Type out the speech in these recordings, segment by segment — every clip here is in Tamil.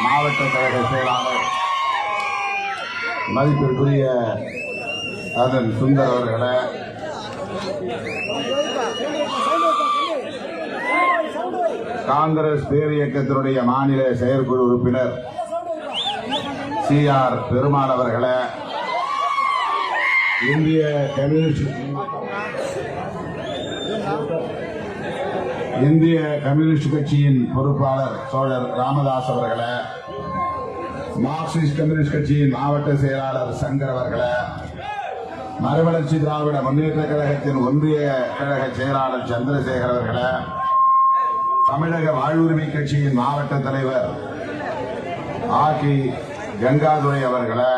மாவட்ட கழக செயலாளர் மதிப்பிற்குரிய அதன் சுந்தர் அவர்களே, காங்கிரஸ் பேர் இயக்கத்தினுடைய மாநில செயற்குழு உறுப்பினர் CR பெருமாள் அவர்களே, இந்திய கம்யூனிஸ்ட் கட்சியின் பொறுப்பாளர் தோழர் ராமதாஸ் அவர்களே, மார்க்சிஸ்ட் கம்யூனிஸ்ட் கட்சியின் மாவட்ட செயலாளர் சங்கர் அவர்களே, மறுமலர்ச்சி திராவிட முன்னேற்ற கழகத்தின் ஒன்றிய கழக செயலாளர் சந்திரசேகர் அவர்களே, தமிழக வாழ்வுரிமை கட்சியின் மாவட்ட தலைவர் ஆகி கங்காதுரை அவர்களே,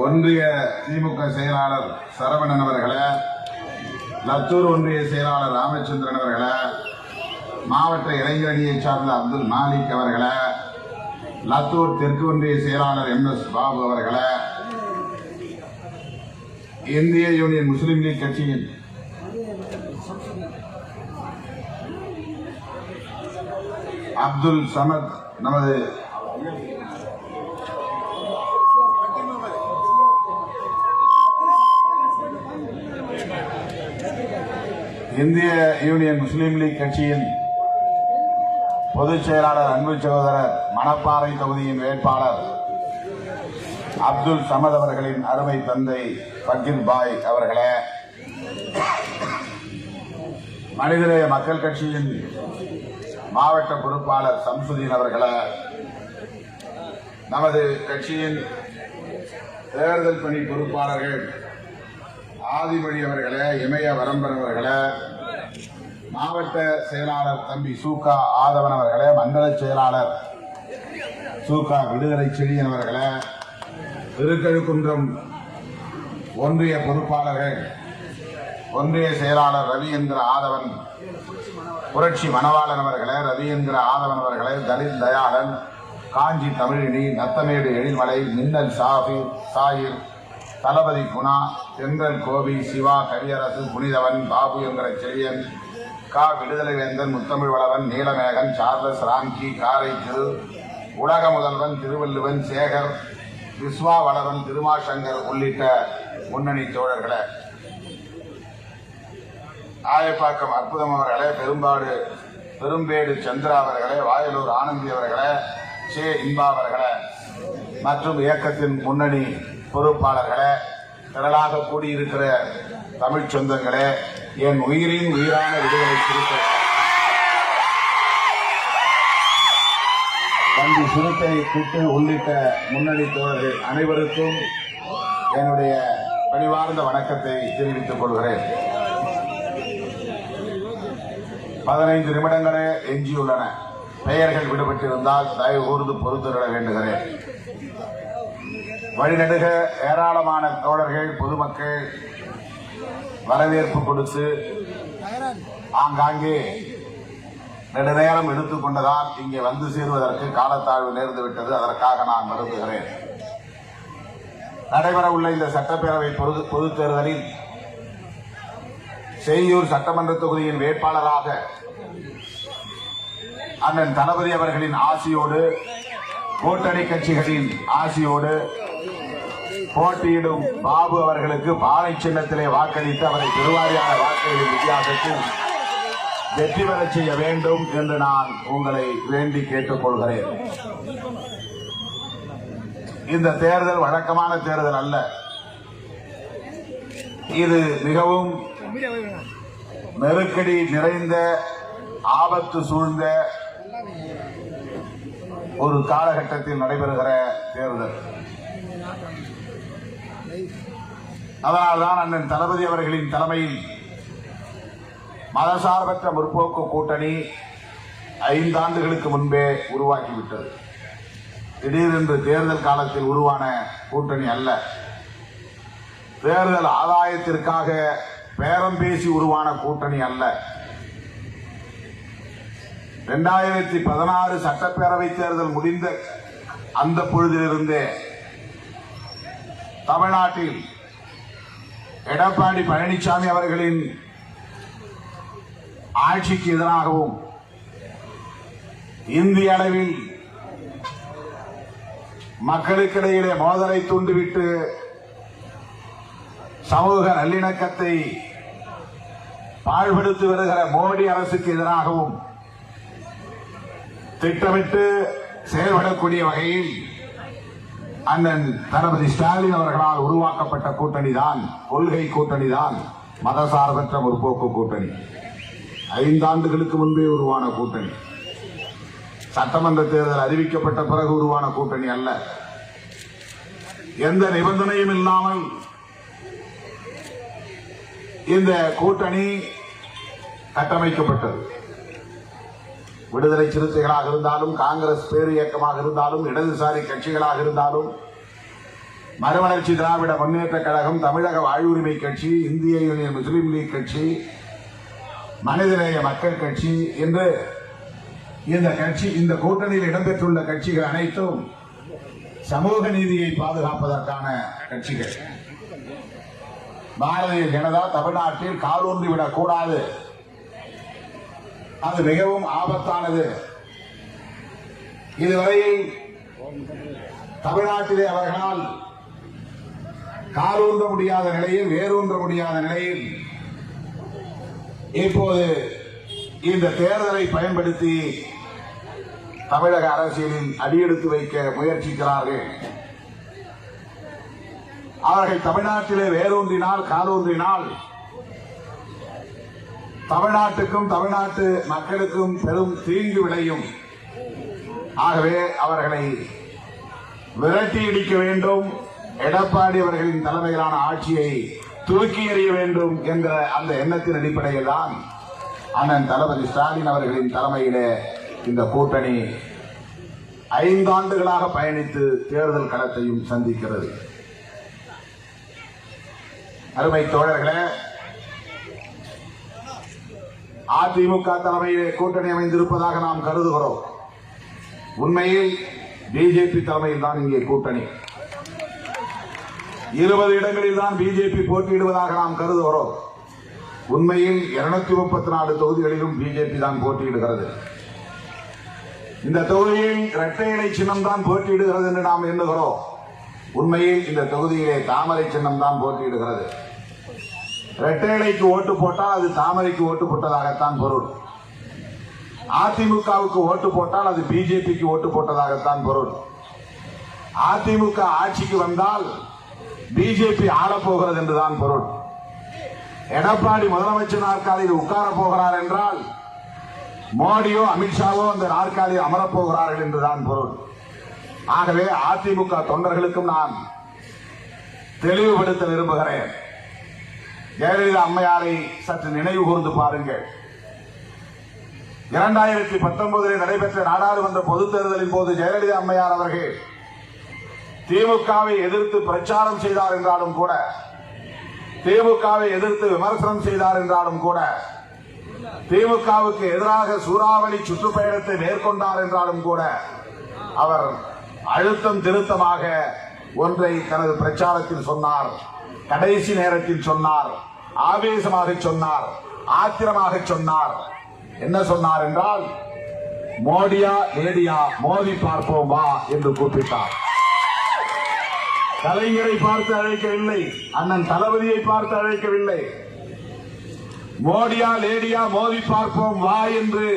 ஒன்றிய திமுக செயலாளர் சரவணன் அவர்களே, லத்தூர் ஒன்றிய செயலாளர் ராமச்சந்திரன் அவர்களே, மாவட்ட இளைஞரணியை சார்ந்த அப்துல் மாலிக் அவர்களே, லத்தூர் தெற்கு ஒன்றிய செயலாளர் MS பாபு அவர்களே, இந்திய யூனியன் முஸ்லீம் லீக் கட்சியின் அப்துல் சமத், நமது இந்திய யூனியன் முஸ்லீம் லீக் கட்சியின் பொதுச் செயலாளர் அன்பு சகோதரர் மணப்பாறை தொகுதியின் வேட்பாளர் அப்துல் சமத் அவர்களின் அருமை தந்தை பக்கீர் பாய் அவர்களே, மனிதநேய மக்கள் கட்சியின் மாவட்ட பொறுப்பாளர் சம்சுதீன் அவர்களே, நமது கட்சியின் தேர்தல் பணி பொறுப்பாளர்கள் ஆதிமொழி அவர்களே, இமய வரம்பன் அவர்களே, மாவட்ட செயலாளர் தம்பி சூகா ஆதவன் அவர்களே, மண்டல செயலாளர் சூகா விடுதலை செழியன் அவர்களே, திருக்கழுக்குன்றம் ஒன்றிய பொறுப்பாளர்கள் ஒன்றிய செயலாளர் ரவியந்திர ஆதவன், புரட்சி மணவாளன் அவர்களே, ரவியந்திர ஆதவன் அவர்களே, தலித் தயாளன், காஞ்சி தமிழினி, நத்தமேடு எழில்மலை, மின்னல் சாஹிர், தளபதி குணா, தென்றல் கோபி, சிவா, கரியரசு, புனிதவன், பாபு என்கிற செழியன், கா விடுதலை வேந்தன், முத்தமிழ் வளவன், நீலமேகன், சார்லஸ் ராம்கி, காரை திரு, உலக முதல்வன், திருவள்ளுவன், சேகர், விஸ்வா வளவன், திருமாசங்கர் உள்ளிட்ட முன்னணி தோழர்களே, ஆயப்பாக்கம் அற்புதம் அவர்களே, பெரும்பேடு சந்திரா அவர்களே, வாயலூர் ஆனந்தி அவர்களே, சே இன்பா அவர்களே மற்றும் இயக்கத்தின் முன்னணி பொறுப்பாளர்களே, திரளாக கூடியிருக்கிற தமிழ் சொந்தங்களே, என் உயிரின் உயிரான விடுதலை சிறுத்தை தம்பி சிறுத்தை குட்டு உள்ளிட்ட முன்னணி தோழர்கள் அனைவருக்கும் என்னுடைய பணிவார்ந்த வணக்கத்தை தெரிவித்துக் கொள்கிறேன். 15 நிமிடங்களே எஞ்சியுள்ளன. பெயர்கள் விடுபட்டிருந்தால் தயவு கூர்ந்து பொறுத்துவிட வேண்டுகிறேன். வழிநெடுக ஏராளமான தோழர்கள், பொதுமக்கள் வரவேற்பு கொடுத்து ஆங்காங்கே நெடுநேரம் எடுத்துக் கொண்டதால் இங்கே வந்து சேருவதற்கு காலத்தாழ்வு நேர்ந்துவிட்டது. அதற்காக நான் வருந்துகிறேன். நடைபெறவுள்ள இந்த சட்டப்பேரவை பொதுத் தேர்தலில் செய்யூர் சட்டமன்ற தொகுதியின் வேட்பாளராக அண்ணன் தளபதி அவர்களின் ஆசியோடு, கூட்டணி கட்சிகளின் ஆசியோடு போட்டியிடும் பாபு அவர்களுக்கு பானை சின்னத்திலே வாக்களித்து அவரை பெருவாரியான வாக்குகளின் வித்தியாசத்தில் வெற்றி பெறச் செய்ய வேண்டும் என்று நான் உங்களை வேண்டி கேட்டுக் கொள்கிறேன். இந்த தேர்தல் வழக்கமான தேர்தல் அல்ல. இது மிகவும் நெருக்கடி நிறைந்த, ஆபத்து சூழ்ந்த ஒரு காலகட்டத்தில் நடைபெறுகிற தேர்தல். அதனால்தான் அண்ணன் தளபதி அவர்களின் தலைமையில் மதசார்பற்ற முற்போக்கு கூட்டணி 5 ஆண்டுகளுக்கு முன்பே உருவாக்கிவிட்டது. திடீரென்று தேர்தல் காலத்தில் உருவான கூட்டணி அல்ல. தேர்தல் ஆதாயத்திற்காக பேரம் பேசி உருவான கூட்டணி அல்ல. 2016 சட்டப்பேரவை தேர்தல் முடிந்த அந்த பொழுதிலிருந்தே தமிழ்நாட்டில் எடப்பாடி பழனிசாமி அவர்களின் ஆட்சிக்கு எதிராகவும் இந்திய அளவில் மக்களுக்கிடையிலே மோதலை தூண்டிவிட்டு சமூக நல்லிணக்கத்தை பாழ்படுத்தி வருகிற மோடி அரசுக்கு எதிராகவும் திட்டமிட்டு செயல்படக்கூடிய வகையில் அண்ணன் தளபதி ஸ்டாலின் அவர்களால் உருவாக்கப்பட்ட கூட்டணி தான், கொள்கை கூட்டணி தான் மதசார்பற்ற முற்போக்கு கூட்டணி. 5 ஆண்டுகளுக்கு முன்பே உருவான கூட்டணி. சட்டமன்ற தேர்தல் அறிவிக்கப்பட்ட பிறகு உருவான கூட்டணி அல்ல. எந்த நிபந்தனையும் இல்லாமல் இந்த கூட்டணி கட்டமைக்கப்பட்டது. விடுதலை சிறுத்தைகளாக இருந்தாலும், காங்கிரஸ் பேரு இயக்கமாக இருந்தாலும், இடதுசாரி கட்சிகளாக இருந்தாலும், மறுமலர்ச்சி திராவிட முன்னேற்ற கழகம், தமிழக வாழ்வுரிமை கட்சி, இந்திய யூனியன் முஸ்லீம் லீக் கட்சி, மனிதநேய மக்கள் கட்சி என்று இந்த கூட்டணியில் இடம்பெற்றுள்ள கட்சிகள் அனைத்தும் சமூக நீதியை பாதுகாப்பதற்கான கட்சிகள். பாரதிய ஜனதா தமிழ்நாட்டில் காலூன்றிவிடக் கூடாது, அது மிகவும் ஆபத்தானது. இதுவரையில் தமிழ்நாட்டிலே அவர்களால் காலூன்ற முடியாத நிலையில், வேரூன்ற முடியாத நிலையில் இப்போது இந்த தேர்தலை பயன்படுத்தி தமிழக அரசியலில் அடியெடுத்து வைக்க முயற்சிக்கிறார்கள். அவர்கள் தமிழ்நாட்டிலே வேரூன்றினால், காலூன்றினால் தமிழ்நாட்டுக்கும் தமிழ்நாட்டு மக்களுக்கும் பெரும் தீங்கு விளையும். ஆகவே அவர்களை விரட்டி அடிக்க வேண்டும், எடப்பாடி அவர்களின் தலைமையிலான ஆட்சியை தூக்கி எறிய வேண்டும் என்ற அந்த எண்ணத்தின் அடிப்படையில் தான் அண்ணன் தளபதி ஸ்டாலின் அவர்களின் தலைமையிலே இந்த கூட்டணி 5 ஆண்டுகளாக பயணித்து தேர்தல் களத்தையும் சந்திக்கிறது. அருமை தோழர்களே, அதிமுக தலைமையிலே கூட்டணி அமைந்திருப்பதாக நாம் கருதுகிறோம். உண்மையில் பிஜேபி தலைமையில் தான் இங்கே கூட்டணி. 20 இடங்களில் தான் பிஜேபி போட்டியிடுவதாக நாம் கருதுகிறோம். உண்மையில் 234 தொகுதிகளிலும் பிஜேபி தான் போட்டியிடுகிறது. இந்த தொகுதியில் இரட்டை இலை சின்னம் தான் போட்டியிடுகிறது என்று நாம் எண்ணுகிறோம். உண்மையில் இந்த தொகுதியிலே தாமரை சின்னம் தான் போட்டியிடுகிறது. இரட்டை இலைக்கு ஓட்டு போட்டால் அது தாமரைக்கு ஓட்டு போட்டதாகத்தான் பொருள். அதிமுகவுக்கு ஓட்டு போட்டால் அது பிஜேபிக்கு ஓட்டு போட்டதாகத்தான் பொருள். அதிமுக ஆட்சிக்கு வந்தால் பிஜேபி ஆளப்போகிறது என்றுதான் பொருள். எடப்பாடி முதலமைச்சர் நாற்காலியில் உட்கார போகிறார் என்றால் மோடியோ அமித்ஷாவோ அந்த நாற்காலியில் அமரப்போகிறார்கள் என்றுதான் பொருள். ஆகவே அதிமுக தொண்டர்களுக்கும் நான் தெளிவுபடுத்த விரும்புகிறேன். ஜெயலலிதா அம்மையாரை சற்று நினைவு கூர்ந்து பாருங்கள். 2019 நடைபெற்ற நாடாளுமன்ற பொதுத் தேர்தலின் போது ஜெயலலிதா அம்மையார் அவர்கள் திமுகவை எதிர்த்து பிரச்சாரம் செய்தார் என்றாலும் கூட, திமுகவை எதிர்த்து விமர்சனம் செய்தார் என்றாலும் கூட, திமுகவுக்கு எதிராக சூறாவளி சுற்றுப்பயணத்தை மேற்கொண்டார் என்றாலும் கூட, அவர் அழுத்தம் திருத்தமாக ஒன்றை தனது பிரச்சாரத்தில் சொன்னார். கடைசி நேரத்தில் சொன்னார், ஆவேசமாக சொன்னார், ஆத்திரமாக சொன்னார். என்ன சொன்னார் என்றால், மோடியா லேடியா மோதி பார்ப்போம் வா என்று கூப்பிட்டார். கலைஞரை பார்த்து அழைக்கவில்லை, அண்ணன் தளபதியை பார்த்து அழைக்கவில்லை. மோடியா லேடியா மோதி பார்ப்போம் வா என்று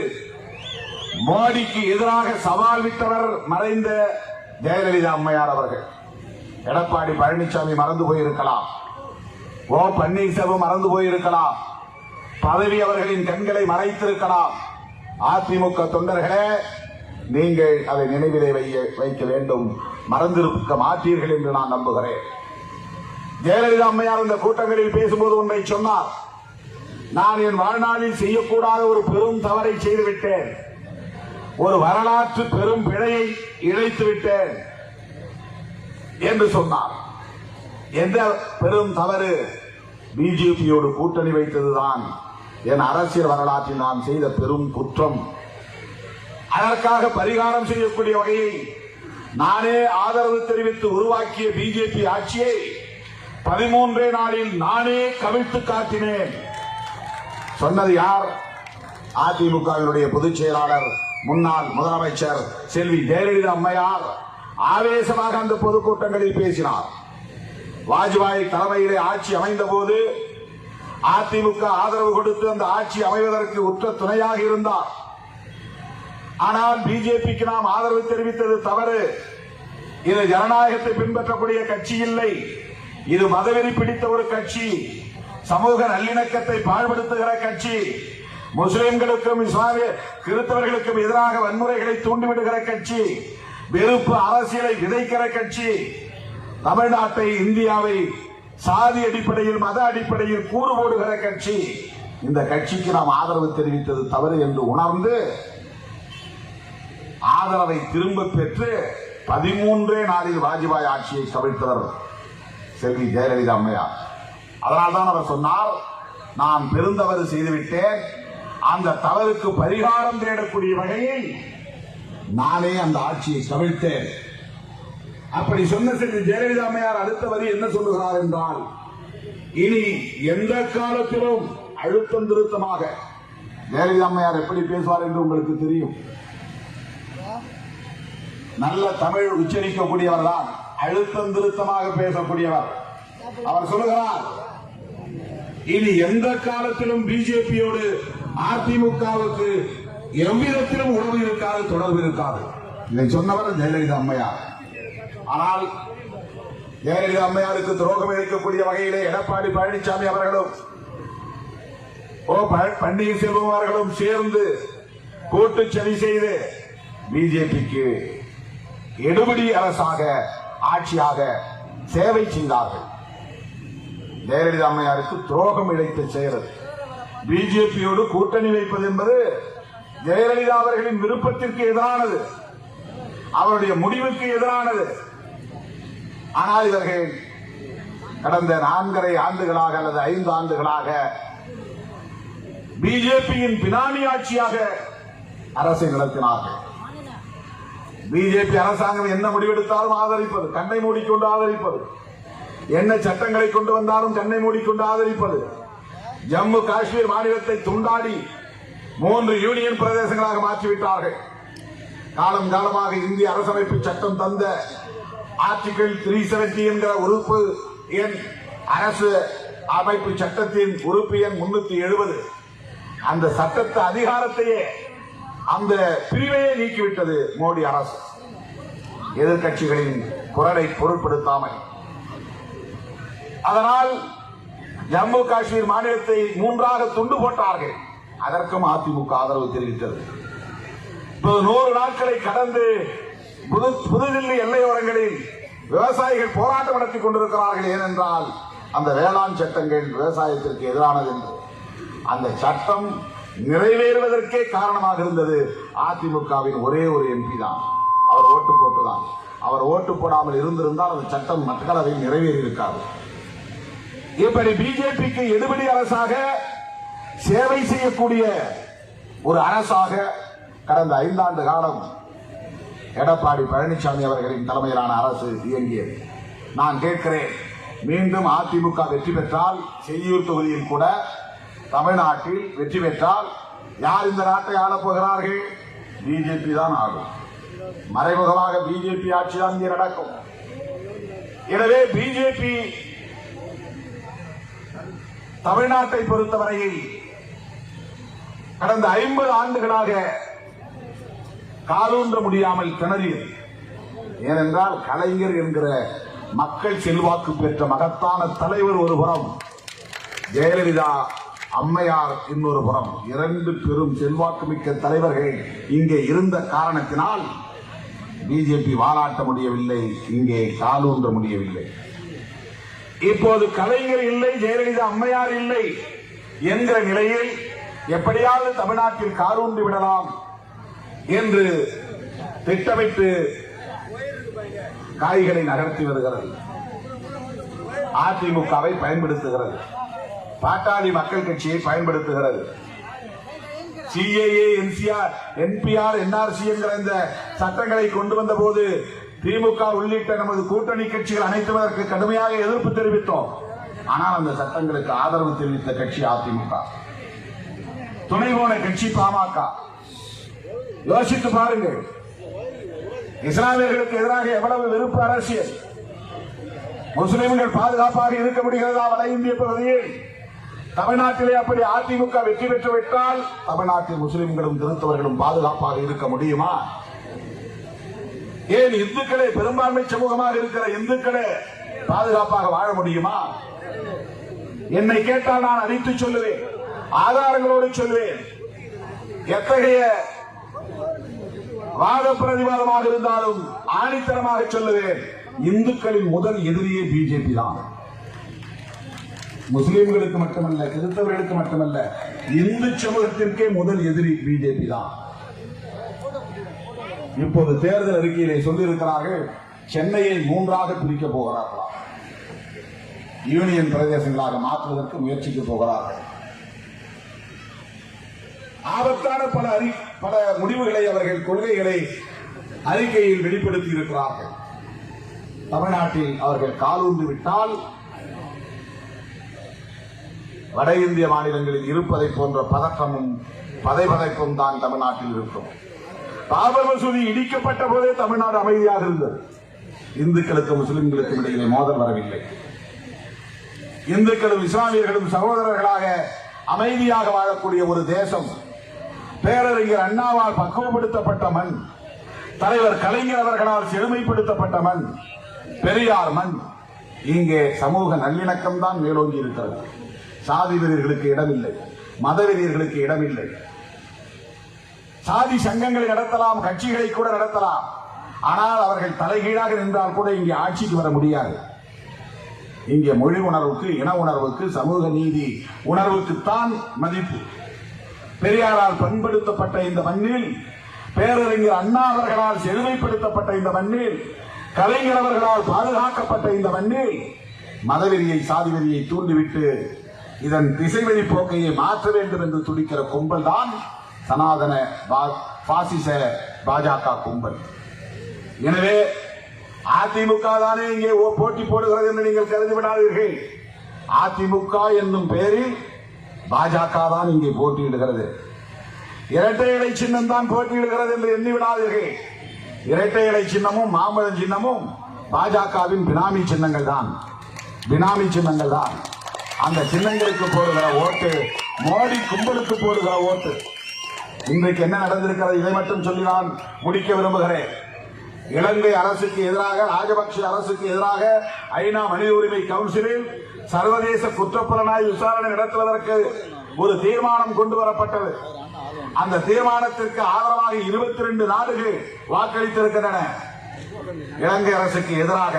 மோடிக்கு எதிராக சவால் விட்டவர் மறைந்த ஜெயலலிதா அம்மையார் அவர்கள். எடப்பாடி பழனிசாமி மறந்து போயிருக்கலாம், ஓ பன்னீர்செல்வம் மறந்து போயிருக்கலாம், பதவி அவர்களின் கண்களை மறைத்திருக்கலாம். அதிமுக தொண்டர்களே, நீங்கள் அதை நினைவிலே வைக்க வேண்டும். மறந்திருக்க மாட்டீர்கள் என்று நான் நம்புகிறேன். ஜெயலலிதா அம்மையார் இந்த கூட்டங்களில் பேசும்போது ஒன்றை சொன்னார். நான் என் வாழ்நாளில் செய்யக்கூடாத ஒரு பெரும் தவறை செய்துவிட்டேன், ஒரு வரலாற்று பெரும் பிழையை இழைத்து விட்டேன் என்று சொன்னார். எந்த பெரும் தவறு? பிஜேபியோடு கூட்டணி வைத்ததுதான் என் அரசியல் வரலாற்றில் நான் செய்த பெரும் குற்றம். அதற்காக பரிகாரம் செய்யக்கூடிய வகையில் நானே ஆதரவு தெரிவித்து உருவாக்கிய பிஜேபி ஆட்சியை 13 நாளில் நானே கவிழ்த்து காட்டினேன். சொன்னது யார்? அதிமுகவினுடைய பொதுச் செயலாளர், முன்னாள் முதலமைச்சர் செல்வி ஜெயலலிதா அம்மையார் ஆவேசமாக அந்த பொதுக்கூட்டங்களில் பேசினார். வாஜ்பாய் தலைமையிலே ஆட்சி அமைந்த போது அதிமுக ஆதரவு கொடுத்து அந்த ஆட்சி அமைவதற்கு உற்ற துணையாக இருந்தார். ஆனால் பிஜேபிக்கு நாம் ஆதரவு தெரிவித்தது தவறு. இது ஜனநாயகத்தை பின்பற்றக்கூடிய கட்சி இல்லை, இது மதவெறி பிடித்த ஒரு கட்சி, சமூக நல்லிணக்கத்தை பாழ்படுத்துகிற கட்சி, முஸ்லிம்களுக்கும் இஸ்லாமிய கிறிஸ்தவர்களுக்கும் எதிராக வன்முறைகளை தூண்டிவிடுகிற கட்சி, வெறுப்பு அரசியலை விதைக்கிற கட்சி, தமிழ்நாட்டை இந்தியாவை சாதி அடிப்படையில் மத அடிப்படையில் கூறு போடுகிற கட்சி. இந்த கட்சிக்கு நாம் ஆதரவு தெரிவித்தது தவறு என்று உணர்ந்து ஆதரவை திரும்ப பெற்று 13 நாளில் வாஜ்பாய் ஆட்சியை கவிழ்த்தவர் செல்வி ஜெயலலிதா அம்மையார். அதனால்தான் அவர் சொன்னார், நான் பெருந்தவறு செய்துவிட்டேன், அந்த தவறுக்கு பரிகாரம் தேடக்கூடிய வகையில் நானே அந்த ஆட்சியை கவிழ்த்தேன். அப்படி சொன்ன செல்வி ஜெயலலிதா அம்மையார் அடுத்த வரி என்ன சொல்லுகிறார் என்றால், இனி எந்த காலத்திலும் அழுத்தம் திருத்தமாக, ஜெயலலிதா அம்மையார் எப்படி பேசுவார் என்று உங்களுக்கு தெரியும். நல்ல தமிழ் உச்சரிக்கக்கூடியவர் தான், அழுத்தம் திருத்தமாக பேசக்கூடியவர். அவர் சொல்லுகிறார், இனி எந்த காலத்திலும் பிஜேபியோடு அதிமுகவுக்கு எவ்விதத்திலும் உறவு இருக்காது, தொடர்பு இருக்காது. இதை சொன்னவர் ஜெயலலிதா அம்மையார். ஆனால் ஜெயலலிதா அம்மையாருக்கு துரோகம் இழைக்கக்கூடிய வகையிலே எடப்பாடி பழனிசாமி அவர்களும் பன்னீர்செல்வம் அவர்களும் சேர்ந்து கூட்டு சதி செய்து பிஜேபிக்கு எடுபடி அரசாக ஆட்சியாக சேவை செய்தார்கள். ஜெயலலிதா அம்மையாருக்கு துரோகம் இழைத்த செயல். பிஜேபியோடு கூட்டணி வைப்பது என்பது ஜெயலலிதா அவர்களின் விருப்பத்திற்கு எதிரானது, அவருடைய முடிவுக்கு எதிரானது. ஆனால் இவர்கள் கடந்த 4.5 ஆண்டுகளாக அல்லது 5 ஆண்டுகளாக பிஜேபியின் பினாமி ஆட்சியாக அரசை நடத்தினார்கள். பிஜேபி அரசாங்கம் என்ன முடிவெடுத்தாலும் ஆதரிப்பது, கண்ணை மூடிக்கொண்டு ஆதரிப்பது, என்ன சட்டங்களை கொண்டு வந்தாலும் கண்ணை மூடிக்கொண்டு ஆதரிப்பது, ஜம்மு காஷ்மீர் மாநிலத்தை துண்டாடி 3 யூனியன் பிரதேசங்களாக மாற்றிவிட்டார்கள். காலம் காலமாக இந்திய அரசமைப்பு சட்டம் தந்த ஆர்டிகிள் 370 என்கிற உறுப்பு எண், அரசு அமைப்பு சட்டத்தின் உறுப்பு எண் 370, அந்த சட்டத்தை அதிகாரத்தையே, அந்த பிரிவையே நீக்கிவிட்டது மோடி அரசு, எதிர்கட்சிகளின் குரலை பொருட்படுத்தாமல். அதனால் ஜம்மு காஷ்மீர் மாநிலத்தை 3ஆக துண்டு போட்டார்கள். அதற்கும் அதிமுக ஆதரவு தெரிவித்தது. 100 நாட்களை கடந்து புதுதில்லி எல்லையோரங்களில் விவசாயிகள் போராட்டம் நடத்திக் கொண்டிருக்கிறார்கள். ஏனென்றால் அந்த வேளாண் சட்டங்கள் விவசாயத்திற்கு எதிரானது என்று. அந்த சட்டம் நிறைவேறுவதற்கே காரணமாக இருந்தது அதிமுகவின் ஒரே ஒரு எம்பி தான். அவர் ஓட்டு போட்டுதான். அவர் ஓட்டு போடாமல் இருந்திருந்தால் அந்த சட்டம் மக்களவையில் நிறைவேறி இருக்காது. இப்படி பிஜேபிக்கு எடுபடி அரசாக சேவை செய்யக்கூடிய ஒரு அரசாக கடந்த 5 ஆண்டு காலம் எடப்பாடி பழனிசாமி அவர்களின் தலைமையிலான அரசு இயங்கியது. நான் கேட்கிறேன், மீண்டும் அதிமுக வெற்றி பெற்றால், செய்யூர் தொகுதியில் கூட தமிழ்நாட்டில் வெற்றி பெற்றால் யார் இந்த நாட்டை ஆளப் போகிறார்கள்? பிஜேபி தான் ஆளும். மறைமுகமாக பிஜேபி ஆட்சி தான் இங்கே நடக்கும். எனவே பிஜேபி தமிழ்நாட்டை பொறுத்தவரையில் கடந்த 50 ஆண்டுகளாக காலூன்ற முடியாமல் திணறியது. ஏனென்றால் கலைஞர் என்கிற மக்கள் செல்வாக்கு பெற்ற மகத்தான தலைவர் ஒரு புறம், ஜெயலலிதா அம்மையார் இன்னொரு புறம், 2 பெரும் செல்வாக்கு மிக்க தலைவர்கள் இங்கே இருந்த காரணத்தினால் பிஜேபி வாலாட்ட முடியவில்லை, இங்கே காலூன்ற முடியவில்லை. இப்போது கலைஞர் இல்லை, ஜெயலலிதா அம்மையார் இல்லை என்கிற நிலையில் எப்படியாவது தமிழ்நாட்டில் காலூன்றி விடலாம் என்று திட்டமிட்டு காய்களை நகர்த்தி வருகிறது. அதிமுகவை பயன்படுத்துகிறது, பாட்டாளி மக்கள் கட்சியை பயன்படுத்துகிறது. சிஏஏ, என்பிஆர், என்ஆர்சி என்கிற இந்த சட்டங்களை கொண்டு வந்த போது திமுக உள்ளிட்ட நமது கூட்டணி கட்சிகள் அனைத்தும் அதற்கு கடுமையாக எதிர்ப்பு தெரிவித்தோம். ஆனால் அந்த சட்டங்களுக்கு ஆதரவு தெரிவித்த கட்சி அதிமுக, துணை போன கட்சி பாமக. யோசித்து பாருங்கள், இஸ்லாமியர்களுக்கு எதிராக எவ்வளவு வெறுப்பு அரசியல். முஸ்லிம்கள் பாதுகாப்பாக இருக்க முடிகிறதா வட இந்திய பகுதியில்? தமிழ்நாட்டிலே அப்படி அதிமுக வெற்றி பெற்றுவிட்டால் தமிழ்நாட்டில் முஸ்லிம்களும் கிறிஸ்தவர்களும் பாதுகாப்பாக இருக்க முடியுமா? ஏன் இந்துக்களே பெரும்பான்மை சமூகமாக இருக்கிற இந்துக்களே பாதுகாப்பாக வாழ முடியுமா? என்னை கேட்டால் நான் அடித்து சொல்லுவேன், ஆதாரங்களோடு சொல்லுவேன். எத்தகைய வாத பிரதிவாதமாக இருந்தாலும் ஆணித்தரமாக சொல்லுவேன், இந்துக்களின் முதல் எதிரியே பிஜேபி தான். முஸ்லிம்களுக்கு மட்டுமல்ல, கிறிஸ்தவர்களுக்கு மட்டுமல்ல, இந்து சமூகத்திற்கே முதல் எதிரி பிஜேபி தான். இப்போது தேர்தல் அறிக்கையிலே சொல்லியிருக்கிறார்கள், சென்னையை 3ஆக பிரிக்க போகிறார்களாம், யூனியன் பிரதேசங்களாக மாற்றுவதற்கு முயற்சிக்க போகிறார்கள். ஆபத்தான பல முடிவுகளை அவர்கள் கொள்கைகளை அறிக்கையில் வெளிப்படுத்தி இருக்கிறார்கள். தமிழ்நாட்டில் அவர்கள் காலூன்றி விட்டால் வட இந்திய மாநிலங்களில் இருப்பதை போன்ற பதற்றமும் பதைபதைப்பும் தான் தமிழ்நாட்டில் இருக்கும். பாபர் மசூதி இடிக்கப்பட்ட போதே தமிழ்நாடு அமைதியாக இருந்தது. இந்துக்களுக்கும் முஸ்லிம்களுக்கும் இடையிலே மோதல் வரவில்லை. இந்துக்களும் இஸ்லாமியர்களும் சகோதரர்களாக அமைதியாக வாழக்கூடிய ஒரு தேசம். பேரறிஞர் அண்ணாவால் பக்குவப்படுத்தப்பட்ட மண், தலைவர் கலைஞர் அவர்களால் செழுமைப்படுத்தப்பட்ட மண், பெரியார் மண். இங்கே சமூக நல்லிணக்கம் தான் மேலோங்கி இருக்கிறது. சாதி வெறியர்களுக்கு இடமில்லை, மத வெறியர்களுக்கு இடமில்லை. சாதி சங்கங்களை நடத்தலாம், கட்சிகளை கூட நடத்தலாம். ஆனால் அவர்கள் தலைகீழாக நின்றால் கூட இங்கே ஆட்சிக்கு வர முடியாது. இங்கே மொழி உணர்வுக்கு, இன உணர்வுக்கு, சமூக நீதி உணர்வுக்குத்தான் மதிப்பு. பெரியாரால் பண்படுத்தப்பட்ட இந்த மண்ணில், பேரறிஞர் அண்ணா அவர்களால் செழுமைப்படுத்தப்பட்ட இந்த மண்ணில், கலைஞர் அவர்களால் பாதுகாக்கப்பட்ட இந்த மண்ணில் மதவெறியை, சாதி வெறியை தூண்டிவிட்டு இதன் திசைவெளி போக்கையை மாற்ற வேண்டும் என்று துடிக்கிற கும்பல் தான் சனாதன பாசிச பாஜக கும்பல். எனவே அதிமுக தானே இங்கே போட்டி போடுகிறது என்று நீங்கள் கருதி விடாதீர்கள். அதிமுக என்னும் பெயரில் பாஜக தான் இங்கே போட்டியிடுகிறது. இரட்டை இலை சின்னம் தான் போட்டியிடுகிறது என்று எண்ணி விடாதீர்கள். இரட்டை இலை சின்னமும் மாம்பழம் சின்னமும் பாஜகவின் பினாமி சின்னங்கள் தான். பினாமி சின்னங்கள் தான். அந்த சின்னங்களுக்கு போடுகிற ஓட்டு மோடி கும்பலுக்கு போடுகிற ஓட்டு. இன்றைக்கு என்ன நடந்திருக்கிறது இதை மட்டும் சொல்லி நான் முடிக்க விரும்புகிறேன். இலங்கை அரசுக்கு எதிராக, ராஜபக்ஷ அரசுக்கு எதிராக ஐநா மனித உரிமை கவுன்சிலில் சர்வதேச குற்றப்புலனாய்வு விசாரணை நடத்துவதற்கு ஒரு தீர்மானம் கொண்டு வரப்பட்டது. அந்த தீர்மானத்திற்கு ஆதரவாக 22 நாடுகள் வாக்களித்திருக்கின்றன. இலங்கை அரசுக்கு எதிராக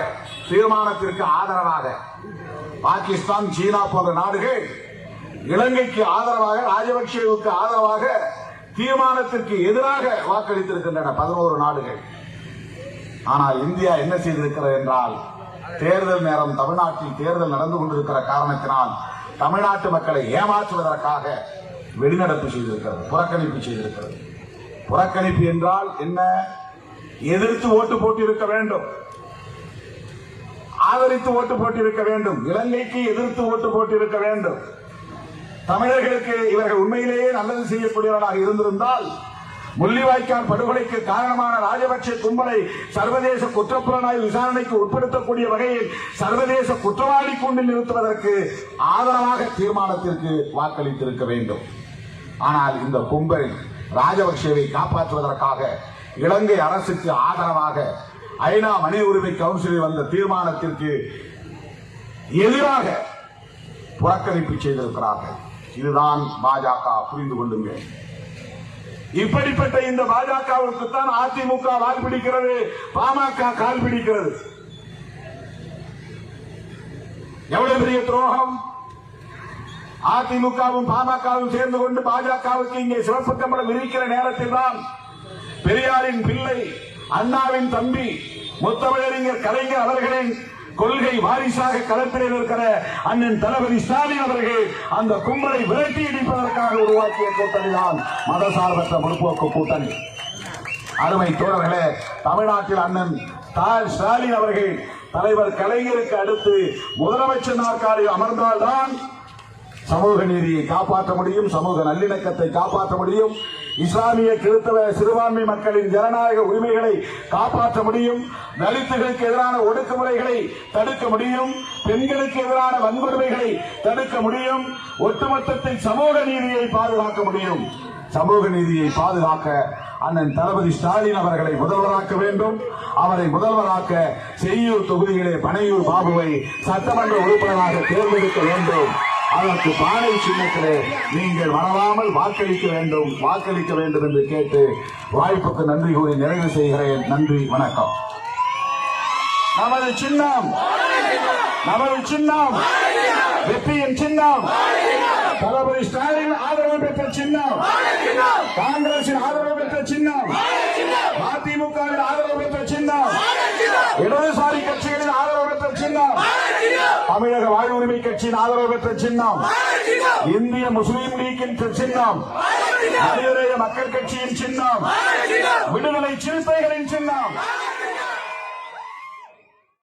தீர்மானத்திற்கு ஆதரவாக பாகிஸ்தான், சீனா போன்ற நாடுகள் இலங்கைக்கு ஆதரவாக, ராஜபக்சேவுக்கு ஆதரவாக தீர்மானத்திற்கு எதிராக வாக்களித்திருக்கின்றன 11 நாடுகள். ஆனால் இந்தியா என்ன செய்திருக்கிறது என்றால், தேர்தல் நேரம் தமிழ்நாட்டில் தேர்தல் நடந்து கொண்டிருக்கிற காரணத்தினால் தமிழ்நாட்டு மக்களை ஏமாற்றுவதற்காக வெளிநடப்பு செய்திருக்கிறது, புறக்கணிப்பு செய்திருக்கிறது. புறக்கணிப்பு என்றால் என்ன? எதிர்த்து ஓட்டு போட்டிருக்க வேண்டும், ஆதரித்து ஓட்டு போட்டிருக்க வேண்டும். இலங்கைக்கு எதிர்த்து ஓட்டு போட்டிருக்க வேண்டும். தமிழர்களுக்கு இவர்கள் உண்மையிலேயே நல்லது செய்யக்கூடியவர்களாக இருந்திருந்தால், முள்ளிவாய்க்கால் படுகொலைக்கு காரணமான ராஜபக்சே கும்பலை சர்வதேச குற்றப்புலனாய்வு விசாரணைக்கு உட்படுத்தக்கூடிய வகையில் சர்வதேச குற்றவாளி கூண்டில் நிறுத்துவதற்கு ஆதரவாக தீர்மானத்திற்கு வாக்களித்திருக்க வேண்டும். ஆனால் இந்த கும்பல் ராஜபக்சேவை காப்பாற்றுவதற்காக இலங்கை அரசுக்கு ஆதரவாக ஐநா மனித உரிமை கவுன்சிலில் வந்த தீர்மானத்திற்கு எதிராக புறக்கணிப்பு செய்திருக்கிறார்கள். இதுதான் பாஜக, புரிந்து கொள்ளுங்கள். இப்படிப்பட்ட இந்த பாஜகவுக்கு தான் அதிமுக வால் பிடிக்கிறது, பாமக கால் பிடிக்கிறது. எவ்வளவு பெரிய துரோகம்! அதிமுகவும் பாமகவும் சேர்ந்து கொண்டு பாஜகவுக்கு இங்கே சிவப்பு கம்பளம் விரிக்கிற நேரத்தில் தான் பெரியாரின் பிள்ளை, அண்ணாவின் தம்பி, முத்தமிழறிஞர் கலைஞர் அவர்களின் கொள்கை வாரிசாக களத்தில் இருக்கிற அண்ணன் தளபதி ஸ்டாலின் அவர்கள் அந்த கும்பலை விரட்டி அடிப்பதற்காக உருவாக்கிய கூட்டணி தான் மதசார்பற்ற முற்போக்கு கூட்டணி. அருமை தோழர்களே, தமிழ்நாட்டில் அண்ணன் ஸ்டாலின் அவர்கள் தலைவர் கலைஞருக்கு அடுத்து முதலமைச்சர் நாற்காலில் அமர்ந்தால்தான் சமூக நீதியை காப்பாற்ற முடியும், சமூக நல்லிணக்கத்தை காப்பாற்ற முடியும், இஸ்லாமிய கிறிஸ்தவ சிறுபான்மை மக்களின் ஜனநாயக உரிமைகளை காப்பாற்ற முடியும், தலித்துகளுக்கு எதிரான ஒடுக்குமுறைகளை தடுக்க முடியும், பெண்களுக்கு எதிரான வன்கொடுமைகளை தடுக்க முடியும், ஒட்டுமொத்தத்தில் சமூக நீதியை பாதுகாக்க முடியும். சமூக நீதியை பாதுகாக்க அண்ணன் தளபதி ஸ்டாலின் அவர்களை முதல்வராக்க வேண்டும். அவரை முதல்வராக்க செய்யூர் தொகுதியிலே பனையூர் பாபுவை சட்டமன்ற உறுப்பினராக தேர்ந்தெடுக்க வேண்டும். அதற்கு பானை சின்னத்திலே நீங்கள் மறவாமல் வாக்களிக்க வேண்டும் என்று கேட்டு வாய்ப்புக்கு நன்றி கூறி நிறைவு செய்கிறேன். நன்றி, வணக்கம். நமது சின்னம் வெற்றியின் சின்னம் தளபதி ஸ்டாலின் ஆதரவு பெற்ற சின்னம், காங்கிரசின் ஆதரவு பெற்ற சின்னம், அதிமுகவின் ஆதரவு பெற்ற சின்னம், இடதுசாரி கட்சிகளின் ஆதரவு பெற்ற சின்னம், தமிழக வாழ்வுரிமை கட்சியின் ஆதரவு பெற்ற சின்னம், இந்திய முஸ்லீம் லீக்கின் சின்னம், மனிதநேய மக்கள் கட்சியின் சின்னம், விடுதலை சிறுத்தைகளின் சின்னம்.